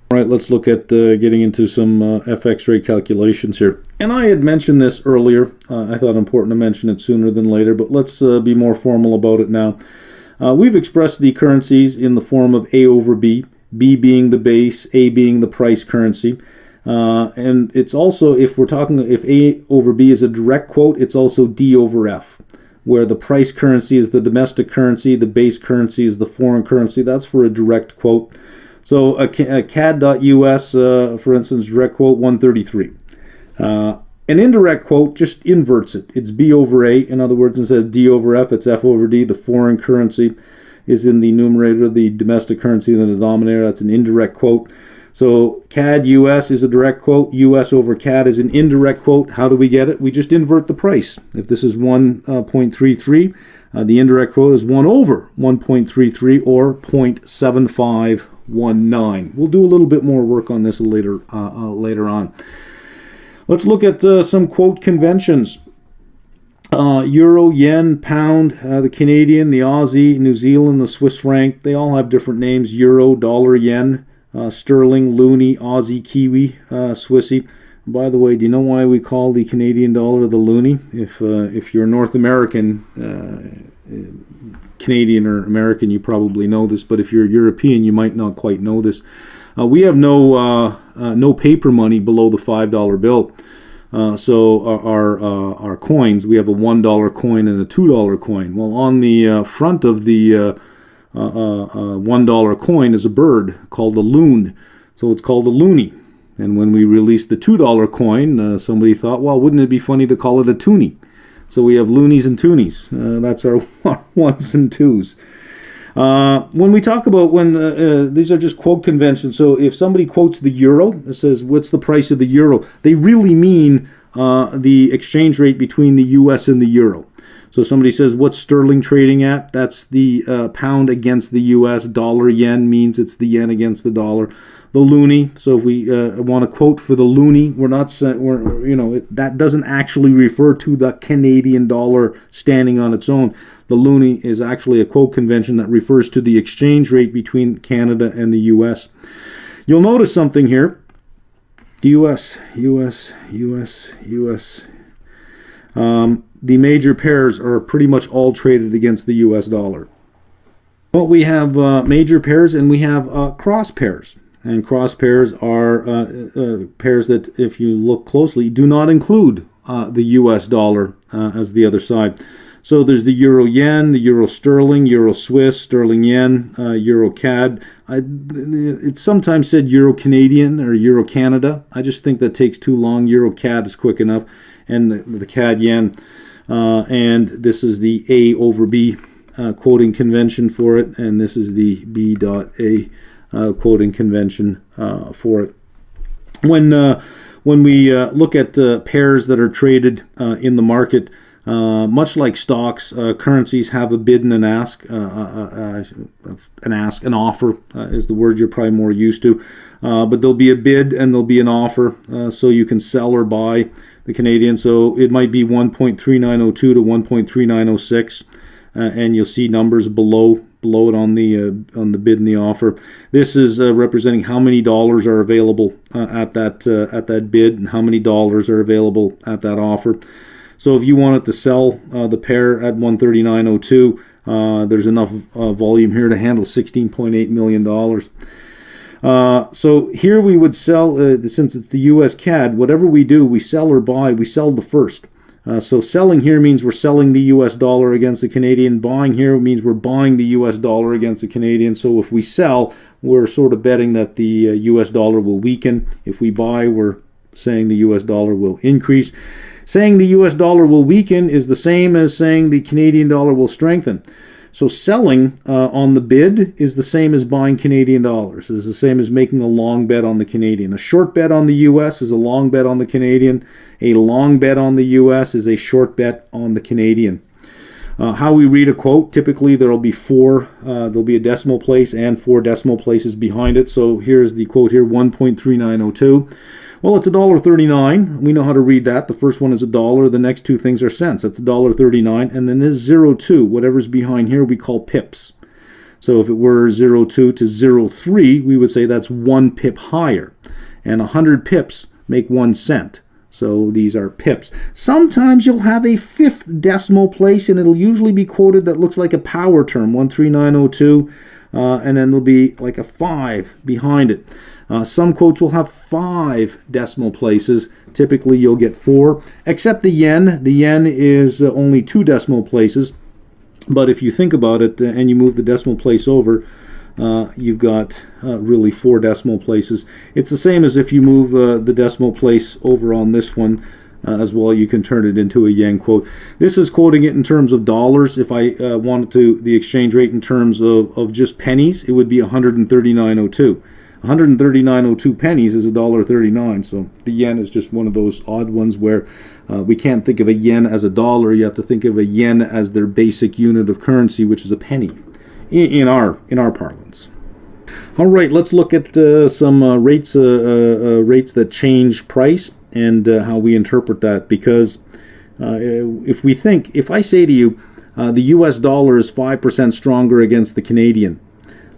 All right, let's look at getting into some FX rate calculations here. And I had mentioned this earlier. I thought important to mention it sooner than later, but let's be more formal about it now. We've expressed the currencies in the form of A over B, B being the base, A being the price currency. And it's also, if A over B is a direct quote, it's also D over F, where the price currency is the domestic currency, the base currency is the foreign currency. That's for a direct quote. So a CAD.US, for instance, direct quote 133. An indirect quote just inverts it. It's B over A. In other words, instead of D over F, it's F over D. The foreign currency is in the numerator, the domestic currency in the denominator. That's an indirect quote. So CAD-US is a direct quote. US over CAD is an indirect quote. How do we get it? We just invert the price. If this is 1.33, the indirect quote is 1 over 1.33 or 0.7519. We'll do a little bit more work on this later on. Let's look at some quote conventions. Euro, yen, pound, the Canadian, the Aussie, New Zealand, the Swiss franc. They all have different names. Euro, dollar, yen, sterling, loonie, Aussie, Kiwi, Swissy. By the way, do you know why we call the Canadian dollar the loonie? If you're North American, Canadian or American, you probably know this, but if you're European, you might not quite know this. We have no paper money below the $5 bill. So our coins, we have a $1 coin and a $2 coin. Well, on the front of the $1 coin is a bird called a loon. So it's called a loonie. And when we released the $2 coin, somebody thought, well, wouldn't it be funny to call it a toonie? So we have loonies and toonies. That's our ones and twos. When we talk about these are just quote conventions. So if somebody quotes the euro, it says, what's the price of the euro? They really mean the exchange rate between the US and the euro. So somebody says, what's sterling trading at? That's the pound against the US. Dollar yen means it's the yen against the dollar. The loonie. So if we want to quote for the loonie, we're not saying that doesn't actually refer to the Canadian dollar standing on its own. The loonie is actually a quote convention that refers to the exchange rate between Canada and the U.S. You'll notice something here. U.S. The major pairs are pretty much all traded against the U.S. dollar. But we have major pairs and we have cross pairs. And cross pairs are pairs that, if you look closely, do not include the U.S. dollar as the other side. So there's the euro yen, the euro sterling, euro Swiss, sterling yen, euro CAD. It's sometimes said euro Canadian or euro Canada. I just think that takes too long. Euro CAD is quick enough, and the CAD yen. And this is the A over B quoting convention for it, and this is the B.A quoting convention for it. When we look at pairs that are traded in the market, much like stocks, currencies have a bid and an ask. An offer is the word you're probably more used to. But there'll be a bid and there'll be an offer, so you can sell or buy the Canadian. So it might be 1.3902 to 1.3906, and you'll see numbers below it on the bid and the offer. This is representing how many dollars are available at that bid and how many dollars are available at that offer. So if you wanted to sell the pair at 139.02, there's enough volume here to handle $16.8 million. So here we would sell, since it's the US CAD, whatever we do, we sell or buy, we sell the first. So selling here means we're selling the US dollar against the Canadian. Buying here means we're buying the US dollar against the Canadian. So if we sell, we're sort of betting that the US dollar will weaken. If we buy, we're saying the US dollar will increase. Saying the US dollar will weaken is the same as saying the Canadian dollar will strengthen. So selling on the bid is the same as buying Canadian dollars. It's the same as making a long bet on the Canadian. A short bet on the US is a long bet on the Canadian. A long bet on the US is a short bet on the Canadian. How we read a quote, typically there'll be a decimal place and 4 decimal places behind it. So here's the quote here, 1.3902. Well, it's $1.39. We know how to read that. The first one is $1. The next two things are cents. That's $1.39. And then this 02, whatever's behind here, we call pips. So if it were 0.2 to 0.3, we would say that's 1 pip higher. And 100 pips make 1 cent. So these are pips. Sometimes you'll have a 5th decimal place, and it'll usually be quoted that looks like a power term, 13902, and then there'll be like a 5 behind it. Some quotes will have 5 decimal places. Typically you'll get 4, except the yen. The yen is only 2 decimal places. But if you think about it and you move the decimal place over, you've got really 4 decimal places. It's the same as if you move the decimal place over on this one as well. You can turn it into a yen quote. This is quoting it in terms of dollars. If I wanted to, the exchange rate in terms of just pennies, it would be 139.02. 139.02 pennies is $1.39. So the yen is just one of those odd ones where we can't think of a yen as a dollar. You have to think of a yen as their basic unit of currency, which is a penny in our parlance. All right, let's look at some rates that change price and how we interpret that. Because if I say to you the U.S. dollar is 5% stronger against the Canadian,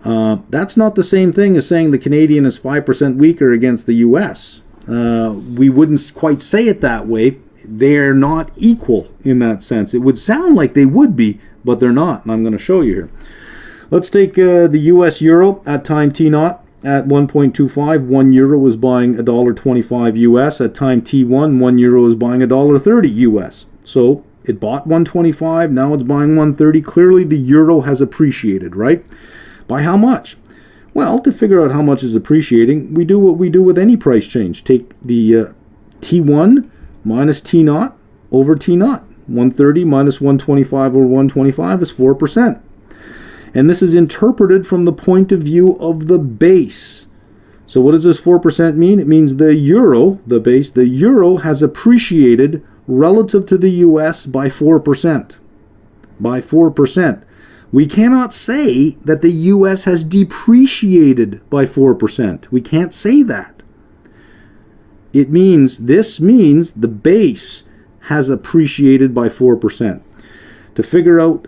that's not the same thing as saying the Canadian is 5% weaker against the U.S. We wouldn't quite say it that way. They're not equal in that sense. It would sound like they would be, but they're not, and I'm going to show you here. Let's take the U.S. euro at time T0 at 1.25. 1 euro is buying $1.25 U.S. At time T1, 1 euro is buying $1.30 U.S. So it bought 125, now it's buying 130. Clearly the euro has appreciated, right? By how much? Well, to figure out how much is appreciating, we do what we do with any price change. Take the T1 minus T0 over T0. 130 minus 125 over 125 is 4%. And this is interpreted from the point of view of the base. So what does this 4% mean? It means the euro, the base, the euro has appreciated relative to the US by 4%. By 4%. We cannot say that the US has depreciated by 4%. We can't say that. This means the base has appreciated by 4%. To figure out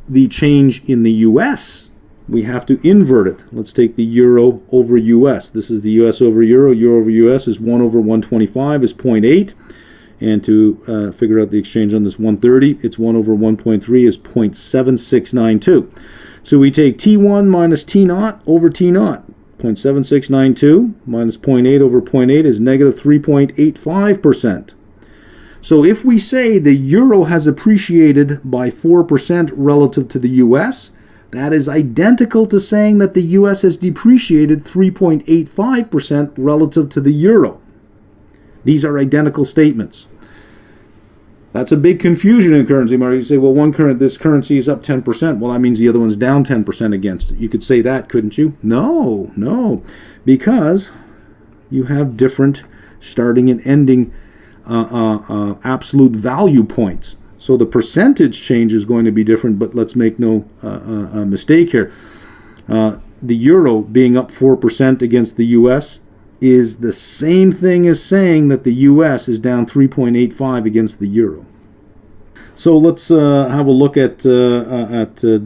the change in the US, we have to invert it. Let's take the euro over US. This is the US over euro. Euro over US is 1 over 125 is 0.8. And to figure out the exchange on this 130, it's 1 over 1.3 is 0.7692. So we take T1 minus T0 over T0. 0.7692 minus 0.8 over 0.8 is negative 3.85%. So if we say the euro has appreciated by 4% relative to the US, that is identical to saying that the US has depreciated 3.85% relative to the euro. These are identical statements. That's a big confusion in currency market. You say, well, this currency is up 10%. Well, that means the other one's down 10% against it. You could say that, couldn't you? No, because you have different starting and ending absolute value points. So the percentage change is going to be different, but let's make no mistake here. The euro being up 4% against the US is the same thing as saying that the US is down 3.85 against the euro. So let's have a look at the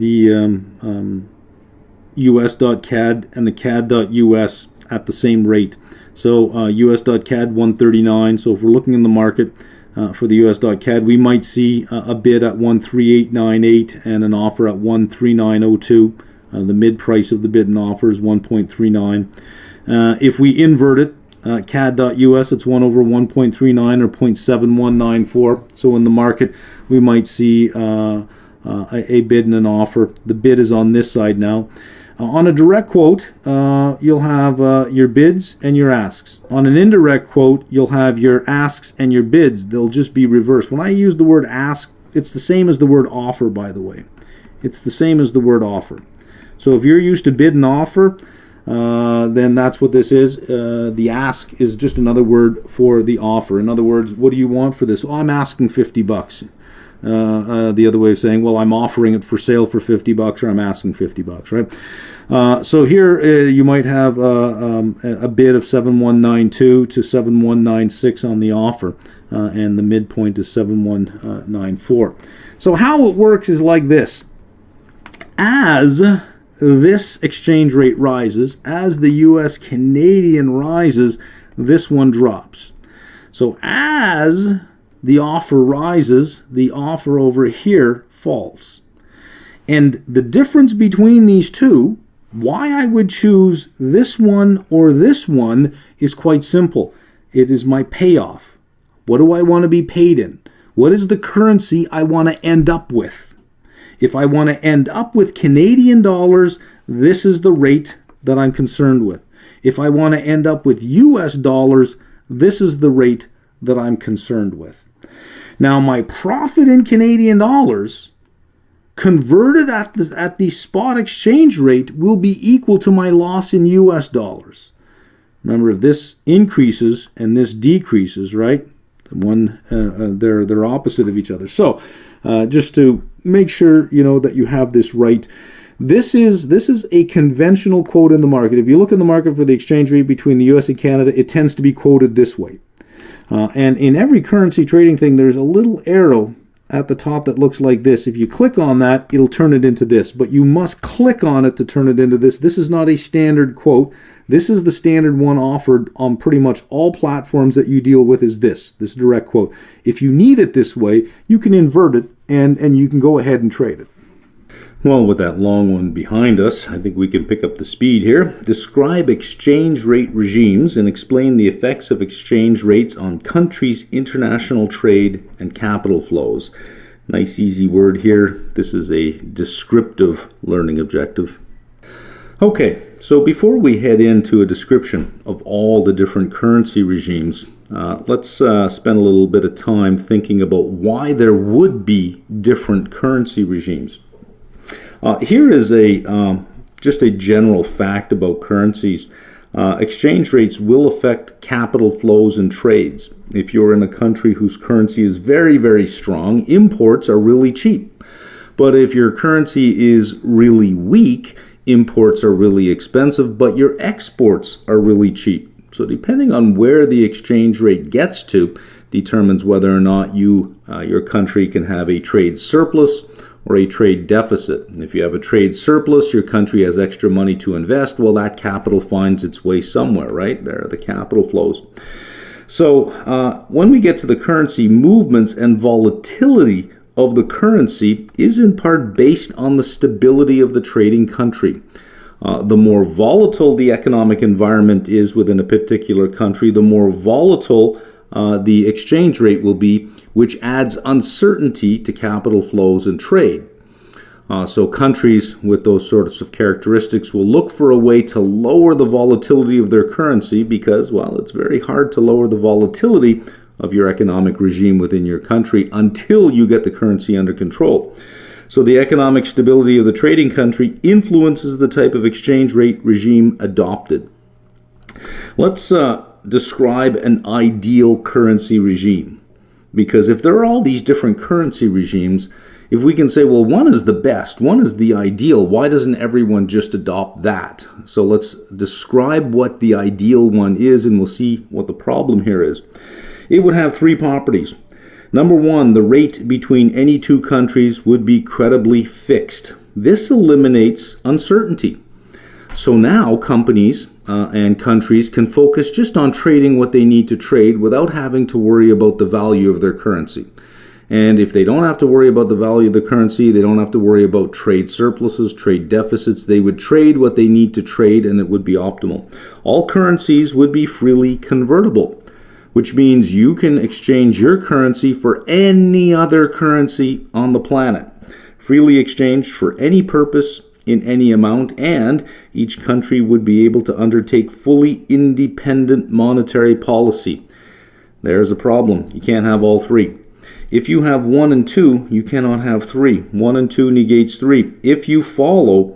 US.CAD and the CAD.US at the same rate. So US.CAD 139. So if we're looking in the market for the US.CAD, we might see a bid at 13898 and an offer at 13902. The mid price of the bid and offer is 1.39. If we invert it, CAD.US, it's 1 over 1.39 or 0.7194. So in the market, we might see a bid and an offer. The bid is on this side now. On a direct quote, you'll have your bids and your asks. On an indirect quote, you'll have your asks and your bids. They'll just be reversed. When I use the word ask, it's the same as the word offer, by the way. It's the same as the word offer. So if you're used to bid and offer, then that's what this is. The ask is just another word for the offer. In other words, what do you want for this? Well, I'm asking $50. The other way of saying, well, I'm offering it for sale for $50, or I'm asking $50, right? So here you might have a bid of 7192 to 7196 on the offer, and the midpoint is 7194. So how it works is like this. As this exchange rate rises, as the US Canadian rises, this one drops. So as the offer rises, the offer over here falls. And the difference between these two, why I would choose this one or this one, is quite simple. It is my payoff. What do I want to be paid in? What is the currency I want to end up with? If I want to end up with Canadian dollars, this is the rate that I'm concerned with. If I want to end up with US dollars, this is the rate that I'm concerned with. Now, my profit in Canadian dollars converted at the spot exchange rate will be equal to my loss in US dollars. Remember, if this increases and this decreases, right? They're opposite of each other. So just to make sure that you have this right, this is a conventional quote in the market. If you look in the market for the exchange rate between the US and Canada, it tends to be quoted this way. And in every currency trading thing, there's a little arrow at the top that looks like this. If you click on that, it'll turn it into this. But you must click on it to turn it into this. This is not a standard quote. This is the standard one offered on pretty much all platforms that you deal with, is this direct quote. If you need it this way, you can invert it and you can go ahead and trade it. Well, with that long one behind us, I think we can pick up the speed here. Describe exchange rate regimes and explain the effects of exchange rates on countries' international trade and capital flows. Nice, easy word here. This is a descriptive learning objective. Okay, so before we head into a description of all the different currency regimes, let's spend a little bit of time thinking about why there would be different currency regimes. Here is just a general fact about currencies. Exchange rates will affect capital flows and trades. If you're in a country whose currency is very, very strong, imports are really cheap. But if your currency is really weak, imports are really expensive, but your exports are really cheap. So depending on where the exchange rate gets to determines whether or not your country can have a trade surplus or a trade deficit. And if you have a trade surplus, your country has extra money to invest, well, that capital finds its way somewhere, right? There are the capital flows. So when we get to the currency, movements and volatility of the currency is in part based on the stability of the trading country. The more volatile the economic environment is within a particular country, the more volatile the exchange rate will be, which adds uncertainty to capital flows and trade. So countries with those sorts of characteristics will look for a way to lower the volatility of their currency because, well, it's very hard to lower the volatility of your economic regime within your country until you get the currency under control. So the economic stability of the trading country influences the type of exchange rate regime adopted. Let's describe an ideal currency regime. Because if there are all these different currency regimes, if we can say, well, one is the best, one is the ideal, why doesn't everyone just adopt that? So let's describe what the ideal one is, and we'll see what the problem here is. It would have three properties. Number one, the rate between any two countries would be credibly fixed. This eliminates uncertainty. So now companies and countries can focus just on trading what they need to trade without having to worry about the value of their currency. And if they don't have to worry about the value of the currency, they don't have to worry about trade surpluses, trade deficits. They would trade what they need to trade and it would be optimal. All currencies would be freely convertible, which means you can exchange your currency for any other currency on the planet. Freely exchanged for any purpose, in any amount, and each country would be able to undertake fully independent monetary policy. There's a problem. You can't have all three. If you have 1 and 2, you cannot have 3. 1 and 2 negates 3. If you follow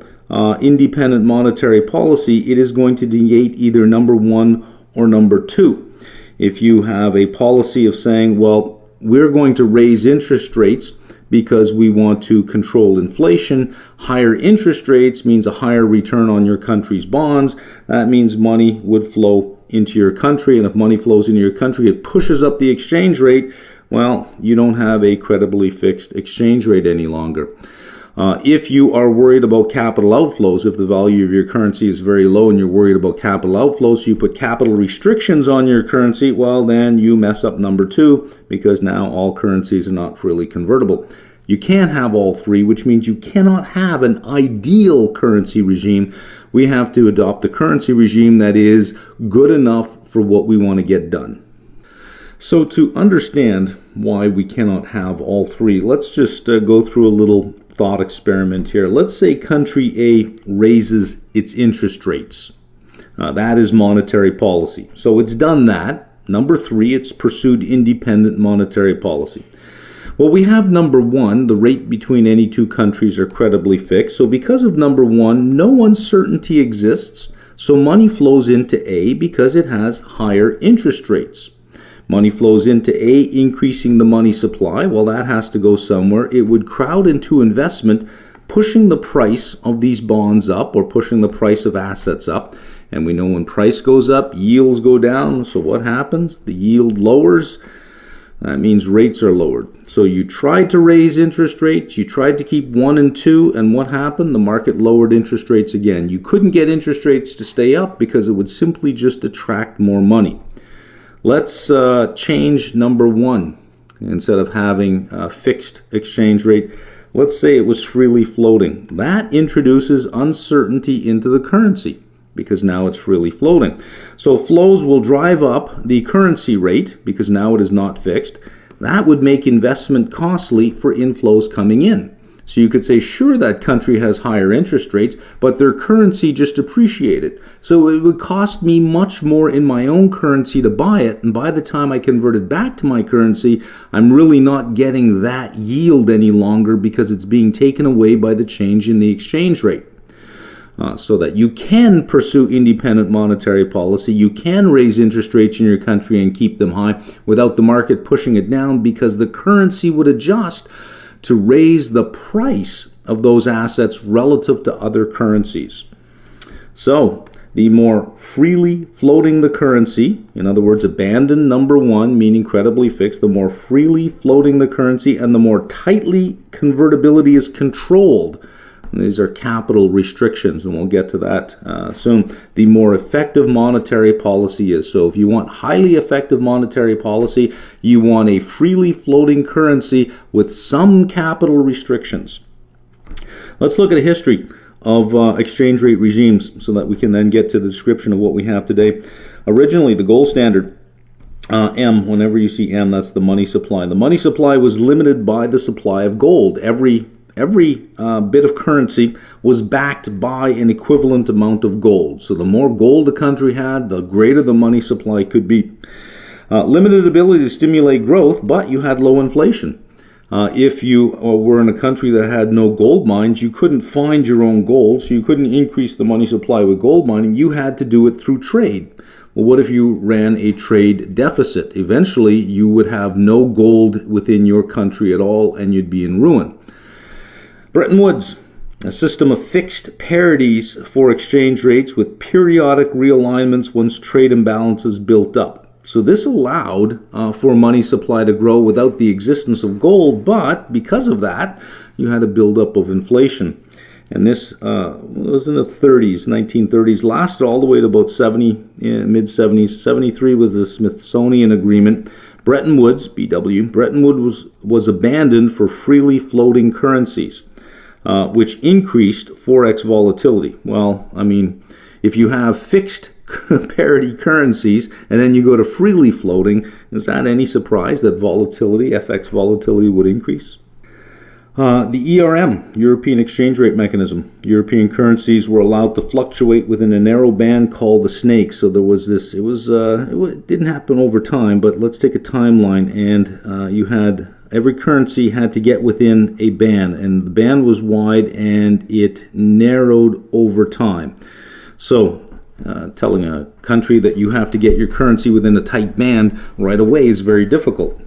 independent monetary policy, it is going to negate either number 1 or number 2. If you have a policy of saying, well, we're going to raise interest rates because we want to control inflation, higher interest rates means a higher return on your country's bonds. That means money would flow into your country, and if money flows into your country, it pushes up the exchange rate. Well, you don't have a credibly fixed exchange rate any longer. If you are worried about capital outflows, if the value of your currency is very low and you're worried about capital outflows, so you put capital restrictions on your currency, well, then you mess up number 2, because now all currencies are not freely convertible. You can't have all 3, which means you cannot have an ideal currency regime. We have to adopt a currency regime that is good enough for what we want to get done. So to understand why we cannot have all 3, let's just go through a little thought experiment here. Let's say country A raises its interest rates. That is monetary policy. So it's done that. Number 3, it's pursued independent monetary policy. Well, we have number 1, the rate between any 2 countries are credibly fixed. So because of number 1, no uncertainty exists. So money flows into A because it has higher interest rates. Money flows into A, increasing the money supply. Well, that has to go somewhere. It would crowd into investment, pushing the price of these bonds up, or pushing the price of assets up. And we know when price goes up, yields go down. So what happens? The yield lowers. That means rates are lowered. So you tried to raise interest rates, you tried to keep 1 and 2, and what happened? The market lowered interest rates again. You couldn't get interest rates to stay up because it would simply just attract more money. Let's change number 1. Instead of having a fixed exchange rate, let's say it was freely floating. That introduces uncertainty into the currency because now it's freely floating. So flows will drive up the currency rate because now it is not fixed. That would make investment costly for inflows coming in. So you could say, sure, that country has higher interest rates, but their currency just appreciated. So it would cost me much more in my own currency to buy it, and by the time I convert it back to my currency, I'm really not getting that yield any longer because it's being taken away by the change in the exchange rate. So that you can pursue independent monetary policy, you can raise interest rates in your country and keep them high without the market pushing it down because the currency would adjust to raise the price of those assets relative to other currencies. So the more freely floating the currency, in other words, abandon number 1, meaning credibly fixed, the more freely floating the currency and the more tightly convertibility is controlled. And these are capital restrictions, and we'll get to that soon. The more effective monetary policy is. So if you want highly effective monetary policy, you want a freely floating currency with some capital restrictions. Let's look at a history of exchange rate regimes so that we can then get to the description of what we have today. Originally, the gold standard, M, whenever you see M, that's the money supply. The money supply was limited by the supply of gold. Every bit of currency was backed by an equivalent amount of gold. So the more gold a country had, the greater the money supply could be. Limited ability to stimulate growth, but you had low inflation. If you were in a country that had no gold mines, you couldn't find your own gold, so you couldn't increase the money supply with gold mining. You had to do it through trade. Well, what if you ran a trade deficit? Eventually, you would have no gold within your country at all, and you'd be in ruin. Bretton Woods, a system of fixed parities for exchange rates with periodic realignments once trade imbalances built up. So this allowed for money supply to grow without the existence of gold, but because of that, you had a buildup of inflation. And this was in the 30s, 1930s, lasted all the way to about mid-70s. 73 was the Smithsonian Agreement. Bretton Woods, BW, Bretton Woods was abandoned for freely floating currencies, which increased Forex volatility. Well, I mean, if you have fixed parity currencies and then you go to freely floating, is that any surprise that volatility, FX volatility, would increase? The ERM, European Exchange Rate Mechanism. European currencies were allowed to fluctuate within a narrow band called the snake. So there was this, it didn't happen over time, but let's take a timeline, and you had every currency had to get within a band, and the band was wide and it narrowed over time. So telling a country that you have to get your currency within a tight band right away is very difficult.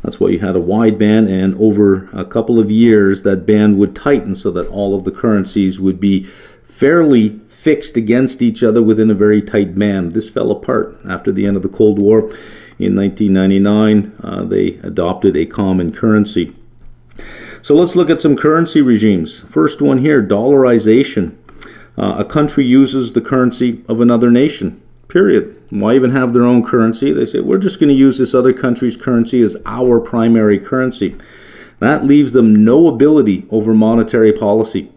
That's why you had a wide band, and over a couple of years that band would tighten so that all of the currencies would be fairly fixed against each other within a very tight band. This fell apart after the end of the Cold War. In 1999, they adopted a common currency. So let's look at some currency regimes. First one here, dollarization. A country uses the currency of another nation, period. Why even have their own currency? They say, we're just going to use this other country's currency as our primary currency. That leaves them no ability over monetary policy.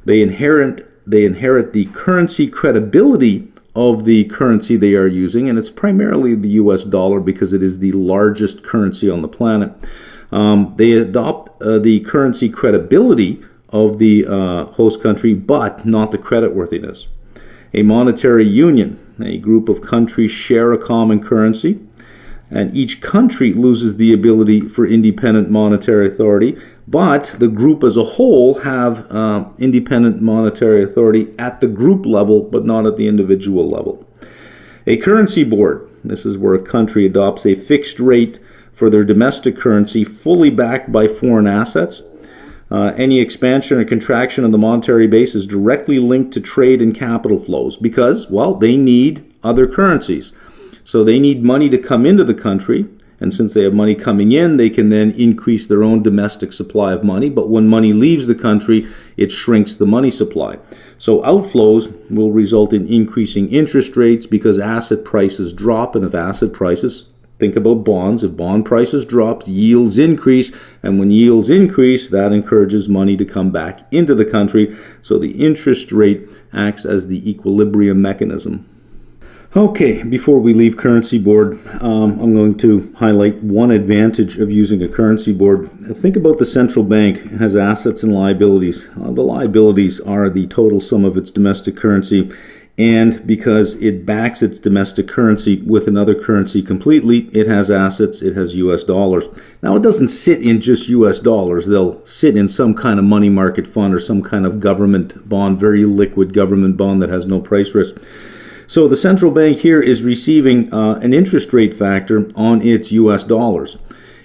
They inherit the currency credibility of the currency they are using, and it's primarily the US dollar because it is the largest currency on the planet. They adopt the currency credibility of the host country, but not the creditworthiness. A monetary union, a group of countries share a common currency, and each country loses the ability for independent monetary authority, but the group as a whole have independent monetary authority at the group level, but not at the individual level. A currency board, this is where a country adopts a fixed rate for their domestic currency, fully backed by foreign assets. Any expansion or contraction of the monetary base is directly linked to trade and capital flows because, well, they need other currencies. So they need money to come into the country, and since they have money coming in, they can then increase their own domestic supply of money. But when money leaves the country, it shrinks the money supply. So outflows will result in increasing interest rates because asset prices drop, and if asset prices, think about bonds. If bond prices drop, yields increase, and when yields increase, that encourages money to come back into the country. So the interest rate acts as the equilibrium mechanism. Okay, before we leave currency board, I'm going to highlight one advantage of using a currency board. Think about the central bank. It has assets and liabilities. The liabilities are the total sum of its domestic currency. And because it backs its domestic currency with another currency completely, it has assets, it has US dollars. Now, it doesn't sit in just US dollars. They'll sit in some kind of money market fund or some kind of government bond, very liquid government bond that has no price risk. So the central bank here is receiving an interest rate factor on its US dollars.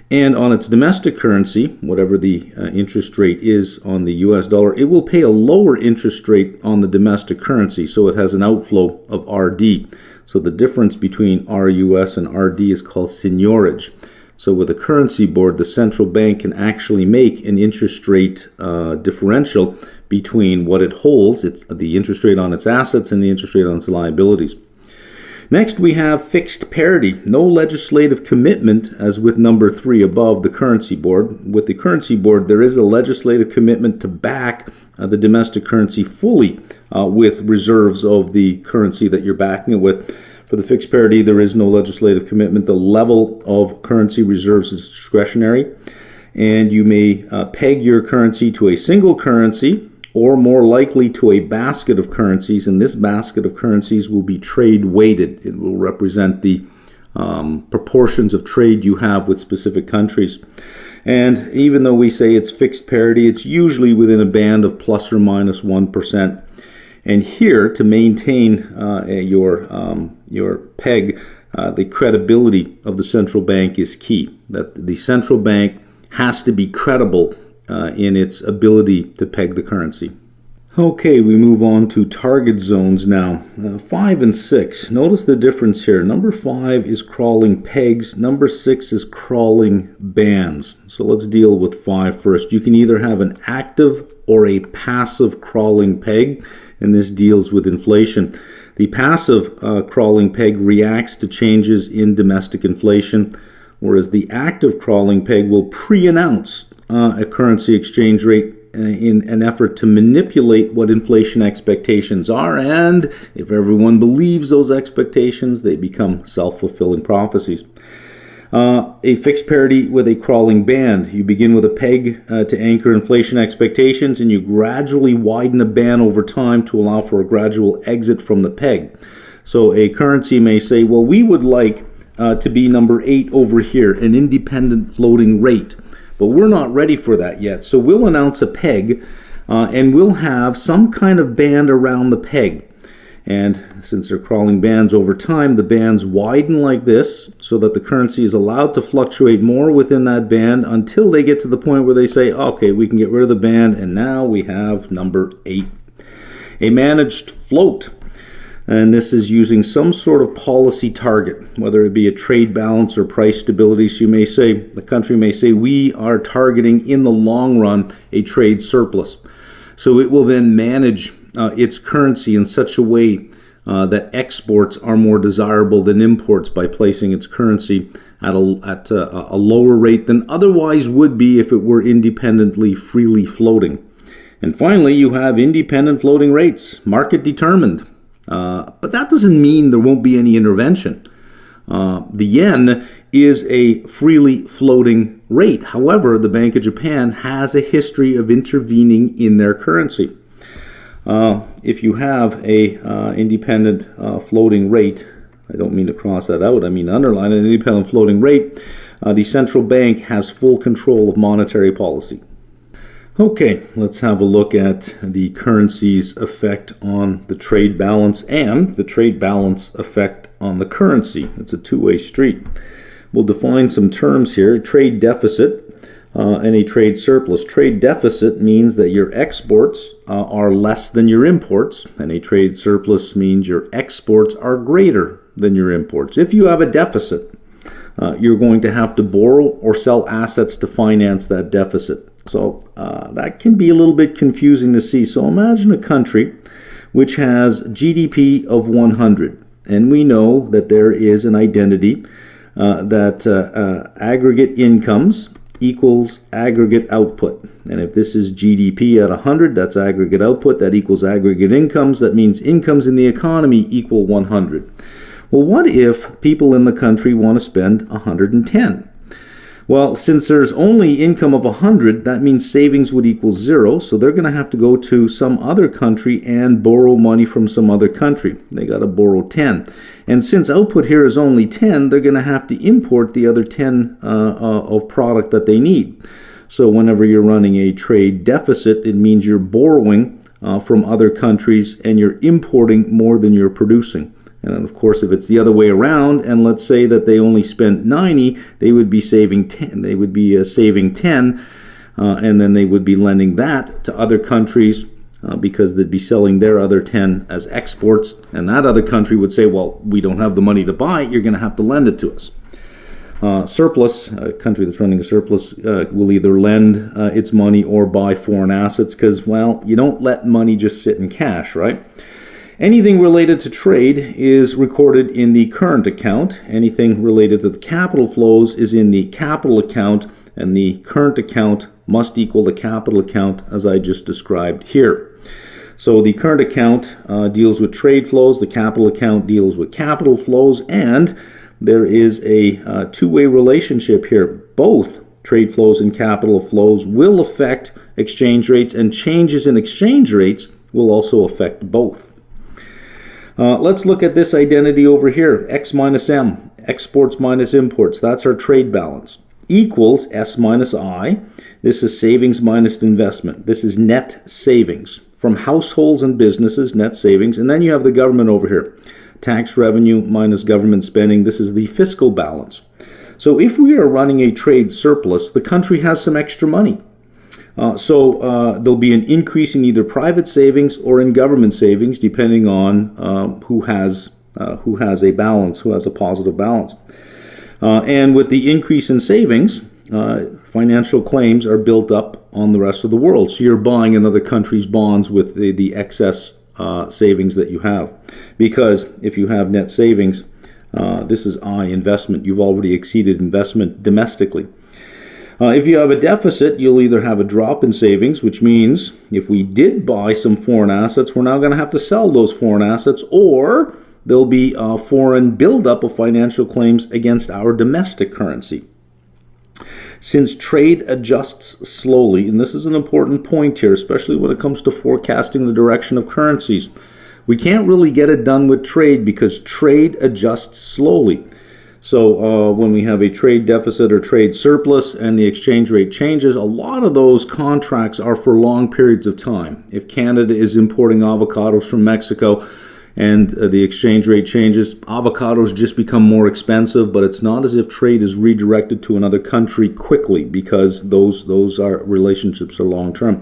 And on its domestic currency, whatever the interest rate is on the US dollar, it will pay a lower interest rate on the domestic currency, so it has an outflow of RD. So the difference between RUS and RD is called seigniorage. So with a currency board, the central bank can actually make an interest rate differential between what it holds, it's the interest rate on its assets and the interest rate on its liabilities. Next, we have fixed parity, no legislative commitment, as with number 3 above, the currency board. With the currency board, there is a legislative commitment to back the domestic currency fully with reserves of the currency that you're backing it with. For the fixed parity, there is no legislative commitment. The level of currency reserves is discretionary, and you may peg your currency to a single currency, or more likely to a basket of currencies, and this basket of currencies will be trade weighted. It will represent the proportions of trade you have with specific countries. And even though we say it's fixed parity, it's usually within a band of plus or minus 1%. And here, to maintain your peg, the credibility of the central bank is key. That the central bank has to be credible in its ability to peg the currency. Okay, we move on to target zones now. 5 and 6. Notice the difference here. Number 5 is crawling pegs. Number 6 is crawling bands. So let's deal with 5 first. You can either have an active or a passive crawling peg, and this deals with inflation. The passive crawling peg reacts to changes in domestic inflation, whereas the active crawling peg will pre-announce a currency exchange rate in an effort to manipulate what inflation expectations are, and if everyone believes those expectations, they become self-fulfilling prophecies. A fixed parity with a crawling band. You begin with a peg to anchor inflation expectations, and you gradually widen a band over time to allow for a gradual exit from the peg. So a currency may say, well, we would like to be number 8 over here, an independent floating rate. But we're not ready for that yet. So we'll announce a peg, and we'll have some kind of band around the peg. And since they're crawling bands over time, the bands widen like this so that the currency is allowed to fluctuate more within that band until they get to the point where they say, okay, we can get rid of the band, and now we have number 8. A managed float. And this is using some sort of policy target, whether it be a trade balance or price stability. So you may say, the country may say, we are targeting in the long run a trade surplus. So it will then manage its currency in such a way that exports are more desirable than imports by placing its currency at a lower rate than otherwise would be if it were independently freely floating. And finally, you have independent floating rates, market determined. But that doesn't mean there won't be any intervention. The yen is a freely floating rate. However, the Bank of Japan has a history of intervening in their currency. If you have a independent floating rate, I don't mean to cross that out, I mean underline an independent floating rate, the central bank has full control of monetary policy. Okay, let's have a look at the currency's effect on the trade balance and the trade balance effect on the currency. It's a two-way street. We'll define some terms here: trade deficit and a trade surplus. Trade deficit means that your exports are less than your imports, and a trade surplus means your exports are greater than your imports. If you have a deficit, you're going to have to borrow or sell assets to finance that deficit. So that can be a little bit confusing to see. So imagine a country which has GDP of 100. And we know that there is an identity that aggregate incomes equals aggregate output. And if this is GDP at 100, that's aggregate output. That equals aggregate incomes. That means incomes in the economy equal 100. Well, what if people in the country want to spend 110? Well, since there's only income of 100, that means savings would equal 0, so they're going to have to go to some other country and borrow money from some other country. They got to borrow 10. And since output here is only 10, they're going to have to import the other 10 of product that they need. So whenever you're running a trade deficit, it means you're borrowing from other countries and you're importing more than you're producing. And of course, if it's the other way around, and let's say that they only spent 90, they would be saving 10. They would be saving 10, and then they would be lending that to other countries because they'd be selling their other 10 as exports. And that other country would say, well, we don't have the money to buy it. You're going to have to lend it to us. Surplus, a country that's running a surplus will either lend its money or buy foreign assets because, well, you don't let money just sit in cash, right? Anything related to trade is recorded in the current account. Anything related to the capital flows is in the capital account, and the current account must equal the capital account as I just described here. So the current account deals with trade flows, the capital account deals with capital flows, and there is a two-way relationship here. Both trade flows and capital flows will affect exchange rates, and changes in exchange rates will also affect both. Let's look at this identity over here, X minus M, exports minus imports. That's our trade balance. Equals S minus I. This is savings minus investment. This is net savings from households and businesses, net savings. And then you have the government over here, tax revenue minus government spending. This is the fiscal balance. So if we are running a trade surplus, the country has some extra money. So there'll be an increase in either private savings or in government savings, depending on who has a balance, who has a positive balance. And with the increase in savings, financial claims are built up on the rest of the world. So you're buying another country's bonds with the excess savings that you have. Because if you have net savings, this is I, investment. You've already exceeded investment domestically. If you have a deficit, you'll either have a drop in savings, which means if we did buy some foreign assets, we're now going to have to sell those foreign assets, or there'll be a foreign buildup of financial claims against our domestic currency. Since trade adjusts slowly, and this is an important point here, especially when it comes to forecasting the direction of currencies, we can't really get it done with trade because trade adjusts slowly. So when we have a trade deficit or trade surplus and the exchange rate changes, a lot of those contracts are for long periods of time. If Canada is importing avocados from Mexico and the exchange rate changes, avocados just become more expensive, but it's not as if trade is redirected to another country quickly because those relationships are long term.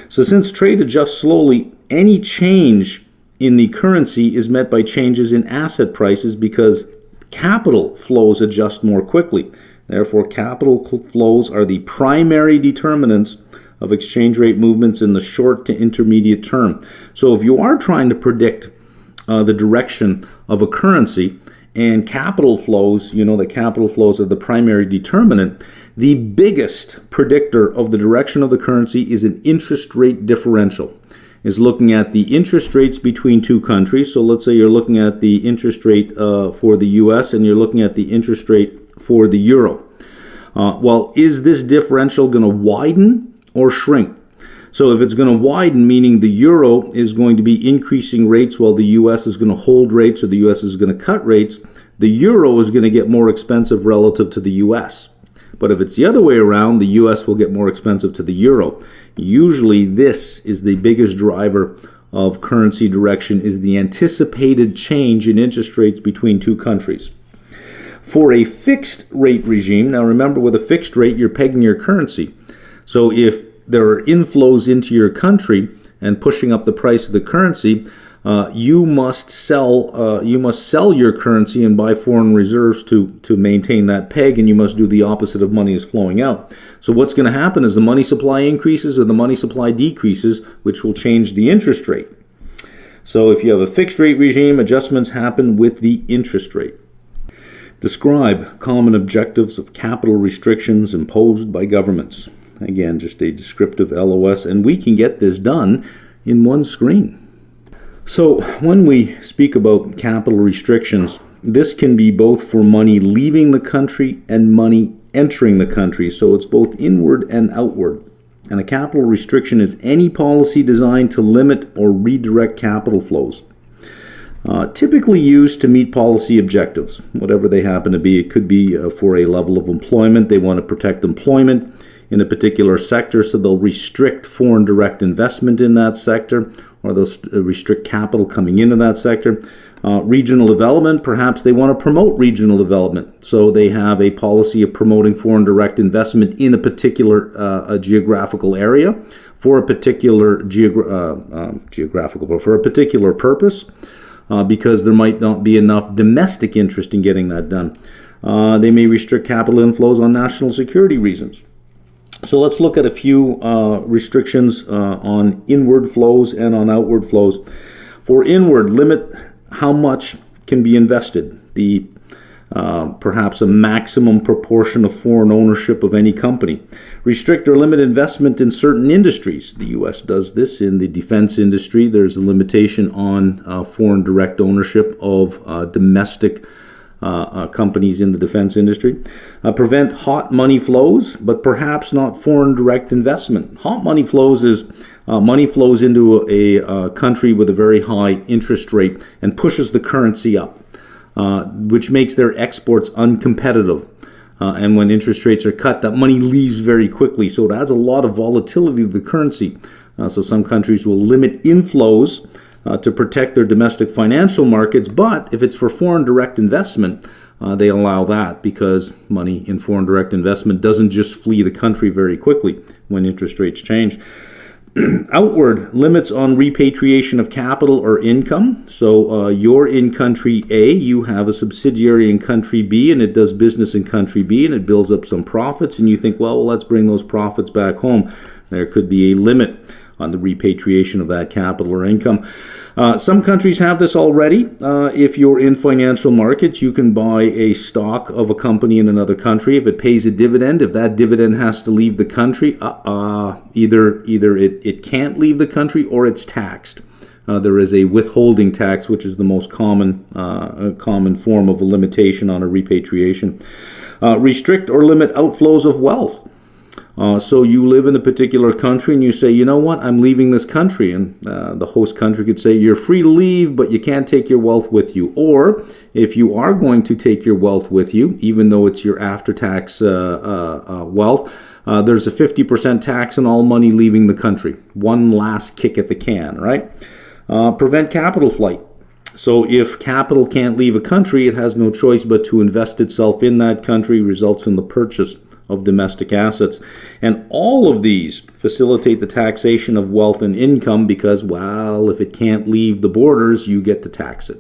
So since trade adjusts slowly, any change in the currency is met by changes in asset prices because capital flows adjust more quickly. Therefore, capital flows are the primary determinants of exchange rate movements in the short to intermediate term. So if you are trying to predict the direction of a currency and capital flows, you know that capital flows are the primary determinant, the biggest predictor of the direction of the currency is an interest rate differential. Is looking at the interest rates between two countries. So let's say you're looking at the interest rate for the US and you're looking at the interest rate for the euro. Well, is this differential going to widen or shrink? So if it's going to widen, meaning the euro is going to be increasing rates while the US is going to hold rates or the US is going to cut rates, the euro is going to get more expensive relative to the US. But if it's the other way around, the US will get more expensive to the euro. Usually this is the biggest driver of currency direction, is the anticipated change in interest rates between two countries. For a fixed rate regime, now remember with a fixed rate, you're pegging your currency. So if there are inflows into your country and pushing up the price of the currency, you must sell your currency and buy foreign reserves to maintain that peg, and you must do the opposite of money is flowing out. So what's going to happen is the money supply increases or the money supply decreases, which will change the interest rate. So if you have a fixed rate regime, adjustments happen with the interest rate. Describe common objectives of capital restrictions imposed by governments. Again, just a descriptive LOS, and we can get this done in one screen. So when we speak about capital restrictions, this can be both for money leaving the country and money entering the country. So it's both inward and outward. And a capital restriction is any policy designed to limit or redirect capital flows. Typically used to meet policy objectives, whatever they happen to be. It could be for a level of employment. They want to protect employment in a particular sector, so they'll restrict foreign direct investment in that sector, or they'll restrict capital coming into that sector. Regional development, perhaps they want to promote regional development, so they have a policy of promoting foreign direct investment in a particular geographical area for a particular for a particular purpose, because there might not be enough domestic interest in getting that done. They may restrict capital inflows on national security reasons. So let's look at a few restrictions on inward flows and on outward flows. For inward, limit how much can be invested. Perhaps a maximum proportion of foreign ownership of any company. Restrict or limit investment in certain industries. The U.S. does this in the defense industry. There's a limitation on foreign direct ownership of domestic companies in the defense industry. Prevent hot money flows, but perhaps not foreign direct investment. Hot money flows is money flows into a country with a very high interest rate and pushes the currency up, which makes their exports uncompetitive. And when interest rates are cut, that money leaves very quickly. So it adds a lot of volatility to the currency. So some countries will limit inflows to protect their domestic financial markets, but if it's for foreign direct investment, they allow that because money in foreign direct investment doesn't just flee the country very quickly when interest rates change. Outward, limits on repatriation of capital or income. So you're in country A, you have a subsidiary in country B, and it does business in country B, and it builds up some profits, and you think, well, let's bring those profits back home. There could be a limit on the repatriation of that capital or income. Some countries have this already. If you're in financial markets, you can buy a stock of a company in another country. If it pays a dividend, if that dividend has to leave the country, either it can't leave the country or it's taxed. There is a withholding tax, which is the most common form of a limitation on a repatriation. Restrict or limit outflows of wealth. So you live in a particular country and you say, you know what, I'm leaving this country. And the host country could say, you're free to leave, but you can't take your wealth with you. Or if you are going to take your wealth with you, even though it's your after-tax wealth, there's a 50% tax on all money leaving the country. One last kick at the can, right? Prevent capital flight. So if capital can't leave a country, it has no choice but to invest itself in that country, results in the purchase of domestic assets. And all of these facilitate the taxation of wealth and income because, well, if it can't leave the borders, you get to tax it.